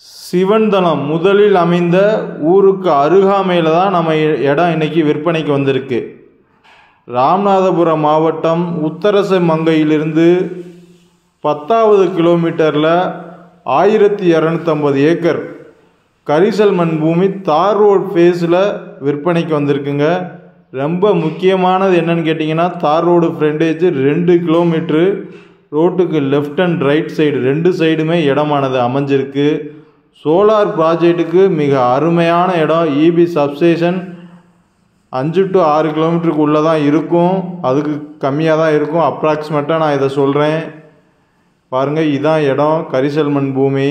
சிவன்தலம் முதலில் அமைந்த ஊருக்கு அருகாமையில் தான் நம்ம இடம் இன்றைக்கி விற்பனைக்கு வந்திருக்கு. ராமநாதபுரம் மாவட்டம் உத்தரசமங்கையிலிருந்து 10வது கிலோமீட்டரில் 1250 ஏக்கர் கரிசல் மண் பூமி தார் ரோட் ஃபேஸில் விற்பனைக்கு வந்திருக்குங்க. ரொம்ப முக்கியமானது என்னன்னு கேட்டிங்கன்னா, தார் ரோடு ஃப்ரண்டேஜ் 2 கிலோமீட்ரு, ரோட்டுக்கு லெஃப்ட் அண்ட் ரைட் சைடு 2 சைடுமே இடமானது அமைஞ்சிருக்கு. சோலார் ப்ராஜெக்ட்டுக்கு மிக அருமையான இடம். இபி சப்ஸ்டேஷன் 5 to 6 கிலோமீட்டருக்கு உள்ளே தான் இருக்கும், அதுக்கு கம்மியாக தான் இருக்கும். அப்ராக்சிமேட்டாக நான் இதை சொல்கிறேன் பாருங்கள். இதுதான் இடம், கரிசல் மண் பூமி,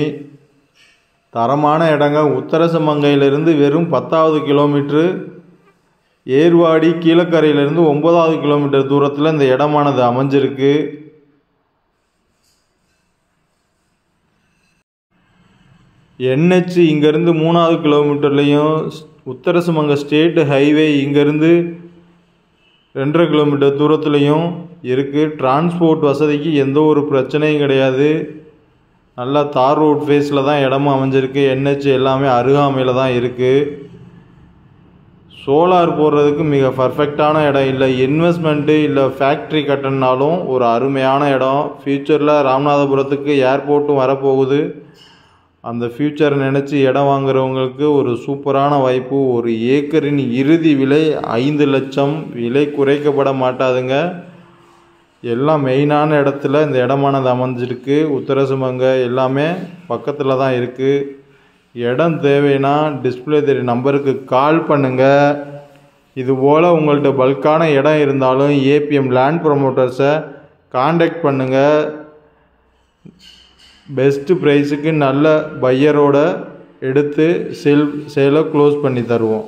தரமான இடங்க. உத்தரசமங்கையிலிருந்து வெறும் 10வது கிலோமீட்ரு, ஏர்வாடி கீழக்கரையிலிருந்து 9வது கிலோமீட்டர் தூரத்தில் இந்த இடமானது அமைஞ்சிருக்கு. NH இங்கேருந்து 3வது கிலோமீட்டர்லேயும், உத்தரசமங்கை ஸ்டேட் ஹைவே இங்கேருந்து 2.5 கிலோமீட்டர் தூரத்துலையும் இருக்குது. டிரான்ஸ்போர்ட் வசதிக்கு எந்த ஒரு பிரச்சனையும் கிடையாது. நல்லா தார் ரோட் ஃபேஸில் தான் இடமும் அமைஞ்சிருக்கு. NH எல்லாமே அருகாமையில் தான் இருக்குது. சோலார் போடுறதுக்கு மிக பர்ஃபெக்டான இடம். இல்லை இன்வெஸ்ட்மெண்ட்டு இல்லை ஃபேக்ட்ரி கட்டணுனாலும் ஒரு அருமையான இடம். ஃப்யூச்சரில் ராமநாதபுரத்துக்கு ஏர்போர்ட்டும் வரப்போகுது. அந்த ஃப்யூச்சரை நினச்சி இடம் வாங்குறவங்களுக்கு ஒரு சூப்பரான வாய்ப்பு. ஒரு ஏக்கரின் இறுதி விலை 5 லட்சம். விலை குறைக்கப்பட மாட்டாதுங்க. எல்லாம் மெயினான இடத்துல இந்த இடமானது அமைஞ்சிருக்கு. உத்தரசமங்கை எல்லாமே பக்கத்தில் தான் இருக்குது. இடம் தேவைன்னா டிஸ்பிளே தெரிய நம்பருக்கு கால் பண்ணுங்கள். இதுபோல் உங்கள்கிட்ட பல்கான இடம் இருந்தாலும் APM லேண்ட் ப்ரொமோட்டர்ஸை காண்டாக்ட் பண்ணுங்கள். பெஸ்ட்டு ப்ரைஸுக்கு நல்ல பையரோடு எடுத்து சேலை க்ளோஸ் பண்ணி தருவோம்.